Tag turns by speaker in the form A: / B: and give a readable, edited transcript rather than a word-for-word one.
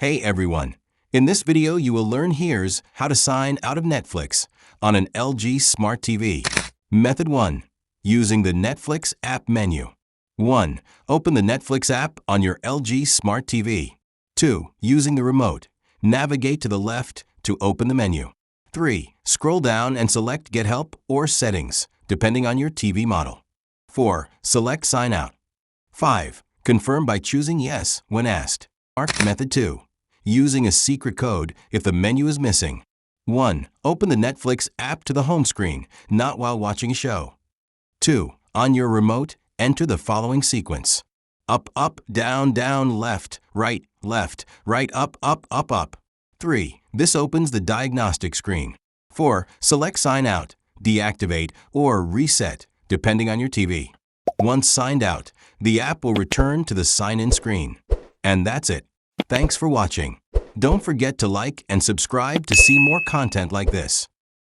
A: Hey everyone! In this video you will learn here's how to sign out of Netflix on an LG Smart TV. Method 1. Using the Netflix app menu. 1. Open the Netflix app on your LG Smart TV. 2. Using the remote. Navigate to the left to open the menu. 3. Scroll down and select Get Help or Settings, depending on your TV model. 4. Select Sign Out. 5. Confirm by choosing Yes when asked. Method 2. Using a secret code if the menu is missing. 1. Open the Netflix app to the home screen, not while watching a show. 2. On your remote, enter the following sequence. Up, up, down, down, left, right, up, up, up, up. 3. This opens the diagnostic screen. 4. Select Sign Out, Deactivate, or Reset, depending on your TV. Once signed out, the app will return to the sign-in screen. And that's it. Thanks for watching. Don't forget to like and subscribe to see more content like this.